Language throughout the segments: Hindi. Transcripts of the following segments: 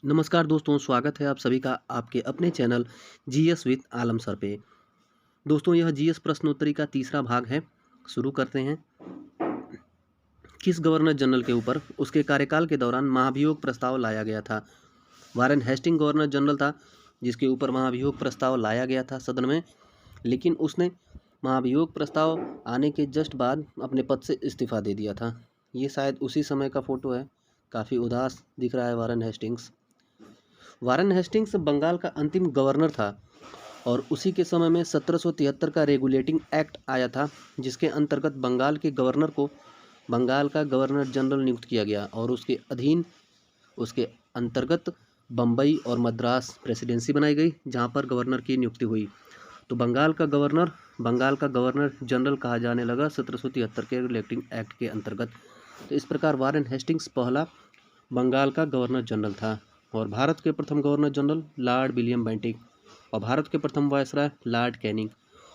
नमस्कार दोस्तों, स्वागत है आप सभी का आपके अपने channel GS with Alam sir पे। दोस्तों, यह जीएस प्रश्नोत्तरी का तीसरा भाग है। शुरू करते हैं। किस गवर्नर जनरल के ऊपर उसके कार्यकाल के दौरान महाभियोग प्रस्ताव लाया गया था? वारेन हेस्टिंग गवर्नर जनरल था, जिसके ऊपर महाभियोग प्रस्ताव लाया गया था सदन में, लेकिन उसने महाभियोग प्रस्ताव आने के जस्ट बाद अपने पद से इस्तीफा दे दिया था। ये शायद उसी समय का फोटो है। काफ़ी उदास दिख रहा है Warren Hastings. Warren Hastings Bengal का अंतिम गवर्नर था और उसी के समय में 1773 का रेगुलेटिंग एक्ट आया था, जिसके अंतर्गत बंगाल के गवर्नर को बंगाल का गवर्नर जनरल नियुक्त किया गया और उसके अधीन उसके अंतर्गत बम्बई और मद्रास प्रेसिडेंसी बनाई गई, जहां पर गवर्नर की नियुक्ति हुई। तो बंगाल का गवर्नर जनरल कहा जाने लगा 1773 के रेगुलेटिंग एक्ट के अंतर्गत। तो इस प्रकार वारेन हेस्टिंग्स पहला बंगाल का गवर्नर जनरल था। और भारत के प्रथम governor general Lord William Bentinck, और भारत के प्रथम वायसराय लॉर्ड कैनिंग,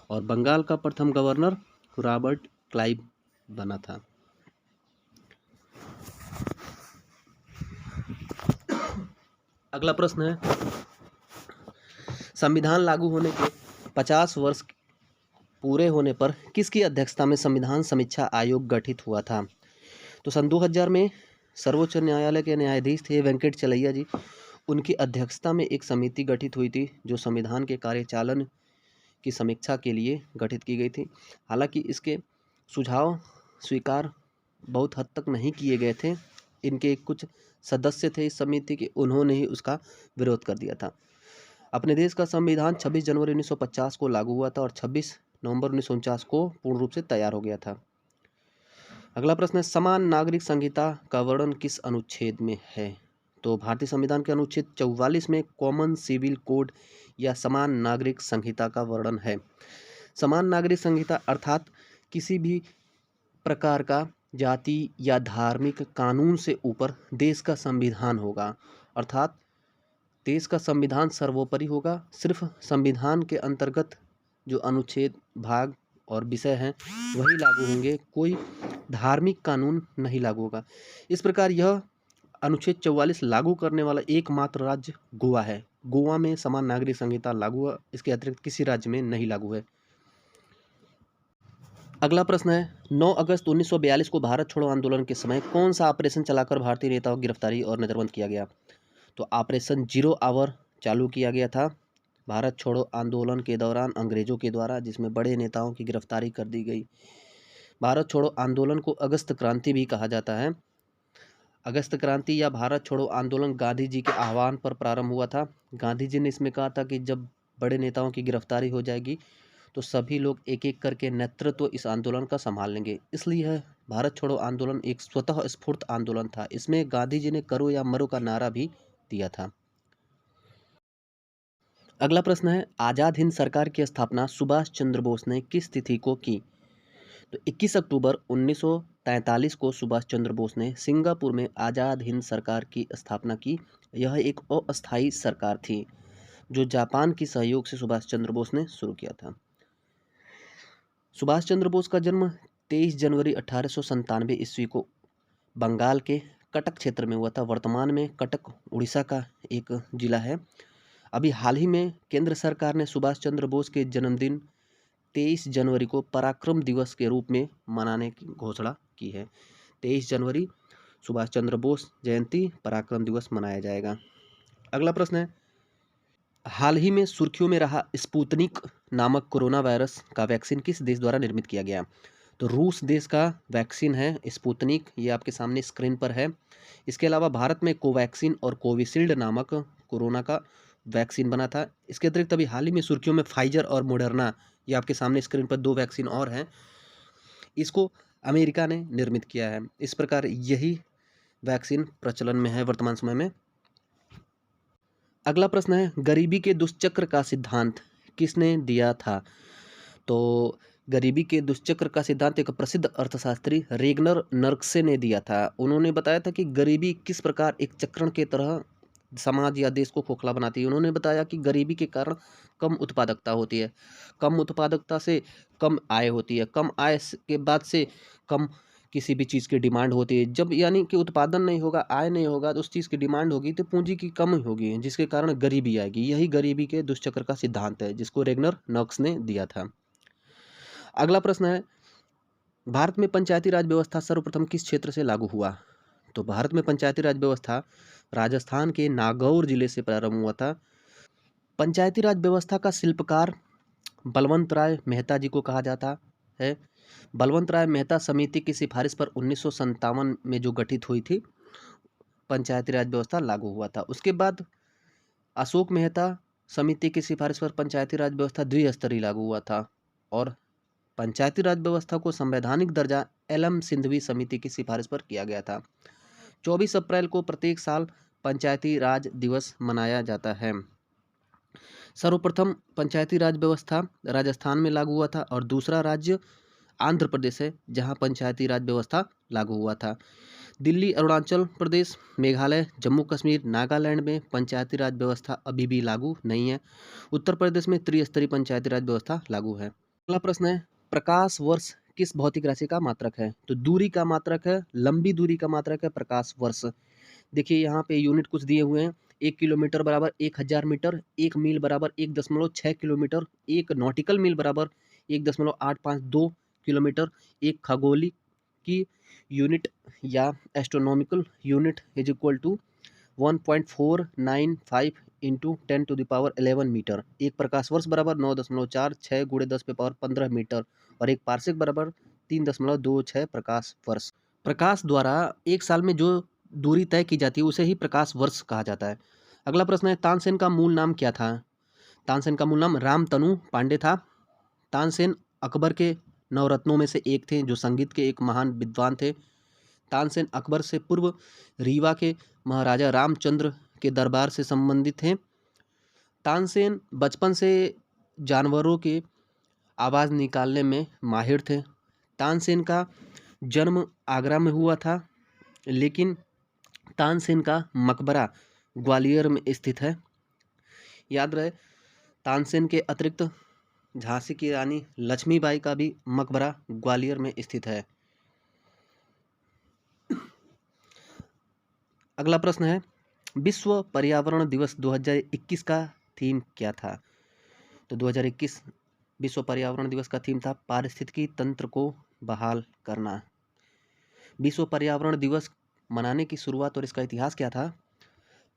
और बंगाल का प्रथम गवर्नर रॉबर्ट क्लाइव बना था। अगला प्रश्न है, संविधान लागू होने के 50 वर्ष पूरे होने पर किसकी अध्यक्षता में संविधान समीक्षा आयोग गठित हुआ था? तो सन 2000 में सर्वोच्च न्यायालय के न्यायाधीश थे वेंकट चलैया जी। उनकी अध्यक्षता में एक समिति गठित हुई थी, जो संविधान के कार्यचालन की समीक्षा के लिए गठित की गई थी। हालांकि इसके सुझाव स्वीकार बहुत हद तक नहीं किए गए थे। इनके कुछ सदस्य थे इस समिति के, उन्होंने ही उसका विरोध कर दिया था। अपने देश का संविधान 26 जनवरी 1950 को लागू हुआ था और 26 नवंबर 1949 को पूर्ण रूप से तैयार हो गया था। अगला प्रश्न है, समान नागरिक संहिता का वर्णन किस अनुच्छेद में है? तो भारतीय संविधान के अनुच्छेद 44 में कॉमन सिविल कोड या समान नागरिक संहिता का वर्णन है। समान नागरिक संहिता अर्थात किसी भी प्रकार का जाति या धार्मिक कानून से ऊपर देश का संविधान होगा, अर्थात देश का संविधान सर्वोपरि होगा। सिर्फ संविधान के अंतर्गत जो अनुच्छेद, भाग और विषय हैं वही लागू होंगे, कोई धार्मिक कानून नहीं लागू होगा। इस प्रकार यह अनुच्छेद 44 लागू करने वाला एकमात्र राज्य गोवा है। गोवा में समान नागरिक संहिता लागू है, इसके अतिरिक्त किसी राज्य में नहीं लागू है। अगला प्रश्न है, 9 अगस्त 1942 को भारत छोड़ो आंदोलन के समय कौन सा ऑपरेशन चलाकर भारतीय नेताओं की गिरफ्तारी और नजरबंद किया गया? तो ऑपरेशन 0 आवर चालू किया गया था भारत छोड़ो आंदोलन के दौरान अंग्रेजों के द्वारा, जिसमें बड़े नेताओं की गिरफ्तारी कर दी गई। भारत छोड़ो आंदोलन को अगस्त क्रांति भी कहा जाता है। अगस्त क्रांति या भारत छोड़ो आंदोलन गांधी जी के आह्वान पर प्रारंभ हुआ था। गांधी जी ने इसमें कहा था कि जब बड़े नेताओं की गिरफ्तारी हो जाएगी तो सभी लोग एक एक करके नेतृत्व इस आंदोलन का संभाल लेंगे। इसलिए यह भारत छोड़ो आंदोलन एक स्वतः स्फूर्त आंदोलन था। इसमें गांधी जी ने करो या मरो का नारा भी दिया था। अगला प्रश्न है, आज़ाद हिंद सरकार की स्थापना सुभाष चंद्र बोस ने किस तिथि को की? तो 21 अक्टूबर 1943 को सुभाष चंद्र बोस ने सिंगापुर में आज़ाद हिंद सरकार की स्थापना की। यह एक अस्थायी सरकार थी जो जापान की सहयोग से सुभाष चंद्र बोस ने शुरू किया था। सुभाष चंद्र बोस का जन्म 23 जनवरी 1897 ईस्वी को बंगाल के कटक क्षेत्र में हुआ था। वर्तमान में कटक उड़ीसा का एक जिला है। अभी हाल ही में केंद्र सरकार ने सुभाष चंद्र बोस के जन्मदिन 23 जनवरी को पराक्रम दिवस के रूप में मनाने की घोषणा की है। 23 जनवरी सुभाष चंद्र बोस जयंती, पराक्रम दिवस मनाया जाएगा। अगला प्रश्न है, हाल ही में सुर्खियों में रहा स्पुतनिक नामक कोरोना वायरस का वैक्सीन किस देश द्वारा निर्मित किया गया? तो रूस देश का वैक्सीन है स्पुतनिक, ये आपके सामने स्क्रीन पर है। इसके अलावा भारत में कोवैक्सीन और कोविशील्ड नामक कोरोना का वैक्सीन बना था। इसके अतिरिक्त अभी हाल ही में सुर्खियों में फाइजर और मोडर्ना, ये आपके सामने स्क्रीन पर 2 वैक्सीन और हैं, इसको अमेरिका ने निर्मित किया है। इस प्रकार यही वैक्सीन प्रचलन में है वर्तमान समय में। अगला प्रश्न है, गरीबी के दुष्चक्र का सिद्धांत किसने दिया था? तो गरीबी के दुष्चक्र का सिद्धांत एक प्रसिद्ध अर्थशास्त्री रेगनर नर्क्से ने दिया था। उन्होंने बताया था कि गरीबी किस प्रकार एक चक्रण के तरह समाज या देश को खोखला बनाती है। उन्होंने बताया कि गरीबी के कारण कम उत्पादकता होती है, कम उत्पादकता से कम आय होती है, कम आय के बाद से कम किसी भी चीज़ की डिमांड होती है। जब यानी कि उत्पादन नहीं होगा, आय नहीं होगा, तो उस चीज़ की डिमांड होगी तो पूंजी की कमी होगी, जिसके कारण गरीबी आएगी। यही गरीबी के दुष्चक्र का सिद्धांत है, जिसको रेगनर नॉक्स ने दिया था। अगला प्रश्न है, भारत में पंचायती राज व्यवस्था सर्वप्रथम किस क्षेत्र से लागू हुआ? तो भारत में पंचायती राज व्यवस्था राजस्थान के नागौर जिले से प्रारंभ हुआ था। पंचायती राज व्यवस्था का शिल्पकार बलवंत राय मेहता जी को कहा जाता है। बलवंत राय मेहता समिति की सिफारिश पर 1957 में जो गठित हुई थी, पंचायती राज व्यवस्था लागू हुआ था। उसके बाद अशोक मेहता समिति की सिफारिश पर पंचायती राज व्यवस्था द्विस्तरीय लागू हुआ था। और पंचायती राज व्यवस्था को संवैधानिक दर्जा एलएम सिंधवी समिति की सिफारिश पर किया गया था। 24 अप्रैल को प्रत्येक साल पंचायती राज दिवस मनाया जाता है। सर्वप्रथम पंचायती राज व्यवस्था राजस्थान में लागू हुआ था और दूसरा राज्य आंध्र प्रदेश है, जहां पंचायती राज व्यवस्था लागू हुआ था। दिल्ली, अरुणाचल प्रदेश, मेघालय, जम्मू कश्मीर, नागालैंड में पंचायती राज व्यवस्था अभी भी लागू नहीं है। उत्तर प्रदेश में त्रिस्तरीय पंचायती राज व्यवस्था लागू है। अगला प्रश्न है, प्रकाश वर्ष किस भौतिक राशि का मात्रक है? तो दूरी का मात्रक है, लंबी दूरी का मात्रक है प्रकाश वर्ष। देखिए यहाँ पे यूनिट कुछ दिए हुए हैं। 1 किलोमीटर बराबर 1000 मीटर, 1 मील बराबर 1.6 किलोमीटर, 1 नॉटिकल मील बराबर 1.852 किलोमीटर, 1 खगोली की यूनिट या astronomical unit is equal to 1.495 into 10⁻11 metre. एक प्रकाश वर्ष बराबर 9.46 गुणे 10⁻15 मीटर और एक पार्सेक बराबर 3.26 प्रकाश वर्ष। प्रकाश द्वारा एक साल में जो दूरी तय की जाती है उसे ही प्रकाश वर्ष कहा जाता है। अगला प्रश्न है, तानसेन का मूल नाम क्या था? तानसेन का मूल नाम रामतनु पांडे था। तानसेन अकबर के नवरत्नों में से एक थे, जो संगीत के एक महान विद्वान थे। तानसेन अकबर से पूर्व रीवा के महाराजा रामचंद्र के दरबार से संबंधित हैं। तानसेन बचपन से जानवरों के आवाज़ निकालने में माहिर थे। तानसेन का जन्म आगरा में हुआ था, लेकिन तानसेन का मकबरा ग्वालियर में स्थित है। याद रहे, तानसेन के अतिरिक्त झांसी की रानी लक्ष्मीबाई का भी मकबरा ग्वालियर में स्थित है। अगला प्रश्न है, विश्व पर्यावरण दिवस 2021 का थीम क्या था? तो 2021 विश्व पर्यावरण दिवस का थीम था पारिस्थितिकी तंत्र को बहाल करना। विश्व पर्यावरण दिवस मनाने की शुरुआत और इसका इतिहास क्या था?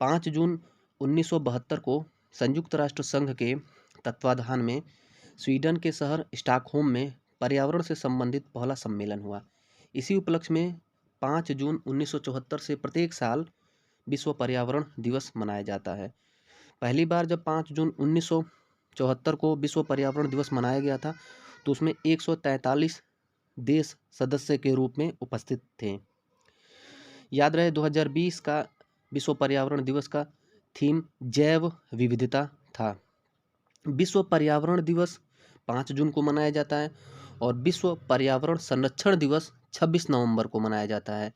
5 जून 1972 को संयुक्त राष्ट्र संघ के तत्वाधान में स्वीडन के शहर स्टॉकहोम में पर्यावरण से संबंधित पहला सम्मेलन हुआ। इसी उपलक्ष्य में 5 जून 1974 से प्रत्येक साल विश्व पर्यावरण दिवस मनाया जाता है। पहली बार जब 5 जून 1974 को विश्व पर्यावरण दिवस मनाया गया था, तो उसमें 143 देश सदस्य के रूप में उपस्थित थे। याद रहे, 2020 का विश्व पर्यावरण दिवस का थीम जैव विविधता था। विश्व पर्यावरण दिवस 5 जून को मनाया जाता है और विश्व पर्यावरण संरक्षण दिवस 26 नवंबर को मनाया जाता है।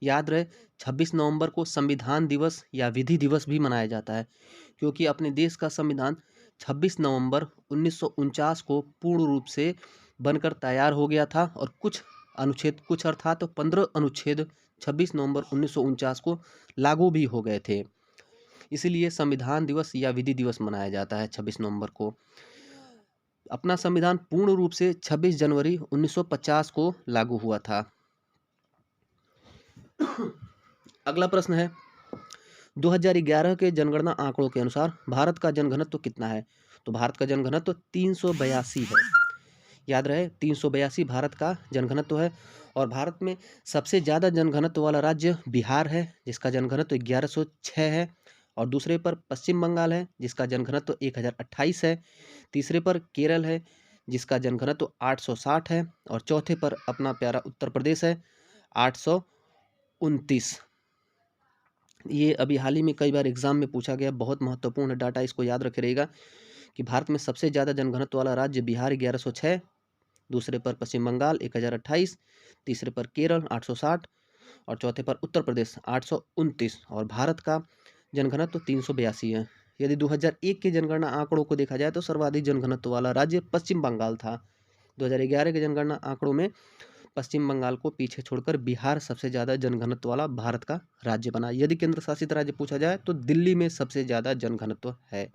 याद रहे, 26 नवंबर को संविधान दिवस या विधि दिवस भी मनाया जाता है, क्योंकि अपने देश का संविधान 26 नवंबर 1949 को पूर्ण रूप से बनकर तैयार हो गया था और कुछ अर्थात 15 अनुच्छेद 26 नवंबर 1949 को लागू भी हो गए थे। इसीलिए संविधान दिवस या विधि दिवस मनाया जाता है 26 नवंबर को। अपना संविधान पूर्ण रूप से 26 जनवरी 1950 को लागू हुआ था। अगला प्रश्न है, 2011 के जनगणना आंकड़ों के अनुसार भारत का जनघनत्व कितना है? तो भारत का जनघनत्व 382 है। याद रहे, 382 भारत का जनघनत्व है और भारत में सबसे ज़्यादा जनघनत्व वाला राज्य बिहार है, जिसका जनघनत्व 1106 है और दूसरे पर पश्चिम बंगाल है, जिसका जनघनत्व 1028 है। तीसरे पर केरल है, जिसका जनघनत्व 860 है और चौथे पर अपना प्यारा उत्तर प्रदेश है, 829। ये अभी हाल ही में कई बार एग्जाम में पूछा गया, बहुत महत्वपूर्ण डाटा, इसको याद रखे रहेगा कि भारत में सबसे ज़्यादा जनघनत्व वाला राज्य बिहार 1106, दूसरे पर पश्चिम बंगाल 1028, तीसरे पर केरल 860 और चौथे पर उत्तर प्रदेश 829 और भारत का जनघनत्व 382 है। यदि 2001 के जनगणना आंकड़ों को देखा जाए तो सर्वाधिक जनघनत्व वाला राज्य पश्चिम बंगाल था। 2011 के जनगणना आंकड़ों में पश्चिम बंगाल को पीछे छोड़कर बिहार सबसे ज़्यादा जनघनत्व वाला भारत का राज्य बना। यदि केंद्र शासित राज्य पूछा जाए तो दिल्ली में सबसे ज़्यादा जनघनत्व है।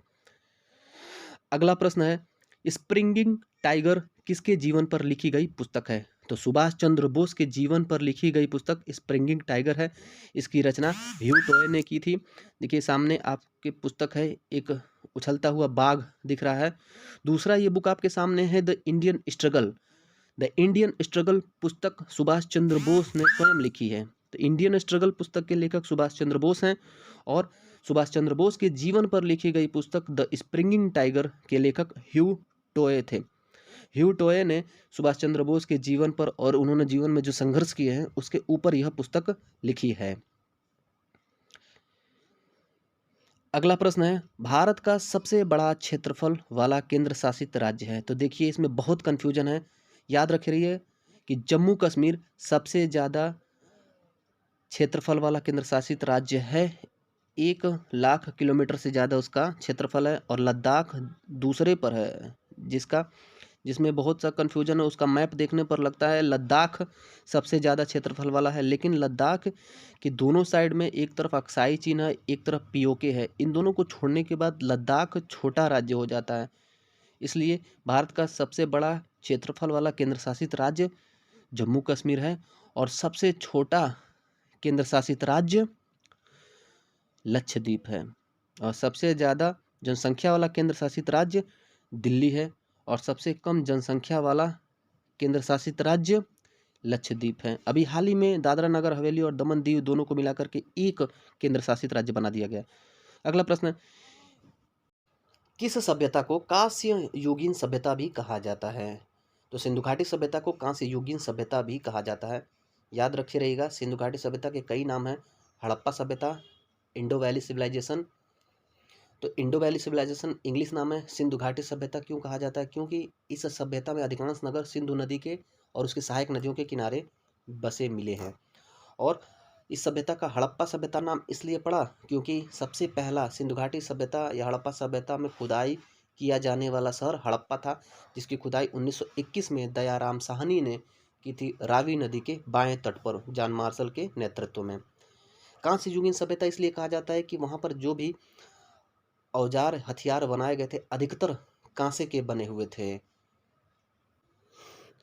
अगला प्रश्न है, स्प्रिंगिंग टाइगर किसके जीवन पर लिखी गई पुस्तक है? तो सुभाष चंद्र बोस के जीवन पर लिखी गई पुस्तक स्प्रिंगिंग टाइगर है। इसकी रचना ह्यू टोए ने की थी। देखिए सामने आपके पुस्तक है, एक उछलता हुआ बाघ दिख रहा है। दूसरा ये बुक आपके सामने है the Indian struggle. The Indian struggle पुस्तक सुभाष चंद्र बोस ने स्वयं लिखी है। तो इंडियन स्ट्रगल पुस्तक के लेखक सुभाष चंद्र बोस हैं और सुभाष चंद्र बोस के जीवन पर लिखी गई पुस्तक द स्प्रिंगिंग टाइगर के लेखक ह्यू टोए थे। ह्यू टोए ने सुभाष चंद्र बोस के जीवन पर और उन्होंने जीवन में जो संघर्ष किए हैं उसके ऊपर यह पुस्तक लिखी है। अगला प्रश्न है, भारत का सबसे बड़ा क्षेत्रफल वाला केंद्र शासित राज्य है? तो देखिए इसमें बहुत कंफ्यूजन है। याद रख रहिए कि जम्मू कश्मीर सबसे ज़्यादा क्षेत्रफल वाला केंद्र शासित राज्य है। 1,00,000 किलोमीटर से ज़्यादा उसका क्षेत्रफल है। और लद्दाख दूसरे पर है, जिसमें बहुत सा कन्फ्यूजन है। उसका मैप देखने पर लगता है लद्दाख सबसे ज़्यादा क्षेत्रफल वाला है, लेकिन लद्दाख की दोनों साइड में एक तरफ अक्साई चीन है, एक तरफ पीओके है। इन दोनों को छोड़ने के बाद लद्दाख छोटा राज्य हो जाता है। इसलिए भारत का सबसे बड़ा क्षेत्रफल वाला केंद्र शासित राज्य जम्मू कश्मीर है और सबसे छोटा केंद्र शासित राज्य लक्षद्वीप है। और सबसे ज़्यादा जनसंख्या वाला केंद्र शासित राज्य दिल्ली है और सबसे कम जनसंख्या वाला केंद्र शासित राज्य लक्षद्वीप है। अभी हाल ही में दादरा नगर हवेली और दमन दीव दोनों को मिलाकर के एक केंद्र शासित राज्य बना दिया गया। अगला प्रश्न, किस सभ्यता को कांस्य युगीन सभ्यता भी कहा जाता है? तो सिंधु घाटी सभ्यता को कांस्य युगीन सभ्यता भी कहा जाता है। याद रखे रहिएगा, सिंधु घाटी सभ्यता के कई नाम हैं। हड़प्पा सभ्यता, इंडो वैली सिविलाइजेशन। तो इंडो वैली सिविलाइजेशन इंग्लिश नाम है। सिंधु घाटी सभ्यता क्यों कहा जाता है? क्योंकि इस सभ्यता में अधिकांश नगर सिंधु नदी के और उसकी सहायक नदियों के किनारे बसे मिले हैं। और इस सभ्यता का हड़प्पा सभ्यता नाम इसलिए पड़ा क्योंकि सबसे पहला सिंधु घाटी सभ्यता या हड़प्पा सभ्यता में खुदाई किया जाने वाला शहर हड़प्पा था, जिसकी खुदाई 1921 में दयाराम साहनी ने की थी, रावी नदी के बाएं तट पर जॉन मार्शल के नेतृत्व में। कांस्य युगीन सभ्यता इसलिए कहा जाता है कि वहाँ पर जो भी औजार हथियार बनाए गए थे अधिकतर कांसे के बने हुए थे।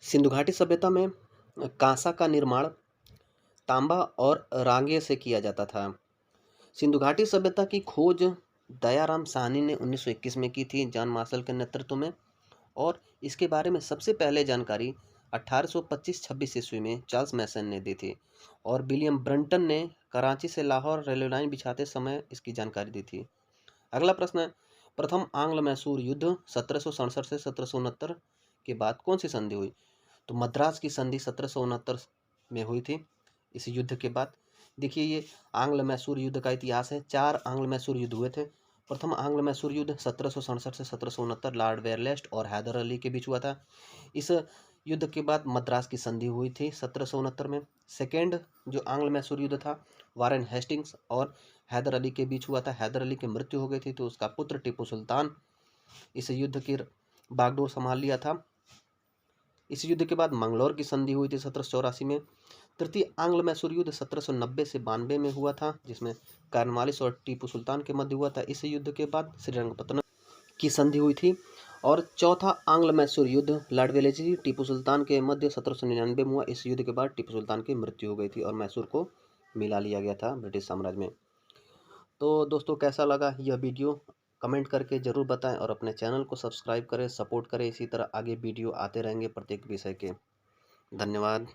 सिंधु घाटी सभ्यता में कांसा का निर्माण तांबा और रांगे से किया जाता था। सिंधु घाटी सभ्यता की खोज दयाराम साहनी ने 1921 में की थी जॉन मार्शल के नेतृत्व में। और इसके बारे में सबसे पहले जानकारी 1825-26 ईस्वी में चार्ल्स मैसन ने दी थी और विलियम ब्रंटन ने कराची से लाहौर रेलवे लाइन बिछाते समय इसकी जानकारी दी थी। अगला प्रश्न है, प्रथम आंग्ल मैसूर युद्ध 1767 से 1769 के बाद कौन सी संधि हुई? तो मद्रास की संधि 1769 में हुई थी। इस युद्ध के बाद देखिए ये आंग्ल मैसूर युद्ध का इतिहास है। 4 आंग्ल मैसूर युद्ध हुए थे। प्रथम आंग्ल मैसूर युद्ध 1767 से 1769 लॉर्ड वेरलेस्ट और हैदर अली के बीच हुआ था। इस युद्ध के बाद मद्रास की संधि हुई थी 1769 में। सेकेंड जो आंग्ल मैसूर युद्ध था वारेन हेस्टिंग्स और हैदर अली के बीच हुआ था। हैदर अली की मृत्यु हो गई थी तो उसका पुत्र टीपू सुल्तान इस युद्ध की बागडोर संभाल लिया था। इस युद्ध के बाद मंगलौर की संधि हुई थी 1784 में। तृतीय आंग्ल मैसूर युद्ध 1790 से 92 में हुआ था, जिसमें कॉर्नवालिस और टीपू सुल्तान के मध्य हुआ था। इस युद्ध के बाद श्रीरंगपत्तनम की संधि हुई थी। और चौथा आंग्ल मैसूर युद्ध लॉर्ड वेलेस्ली टीपू सुल्तान के मध्य 1799 में हुआ। इस युद्ध के बाद टीपू सुल्तान की मृत्यु हो गई थी और मैसूर को मिला लिया गया था ब्रिटिश साम्राज्य में। तो दोस्तों कैसा लगा यह वीडियो कमेंट करके ज़रूर बताएं और अपने चैनल को सब्सक्राइब करें, सपोर्ट करें। इसी तरह आगे वीडियो आते रहेंगे प्रत्येक विषय के। धन्यवाद।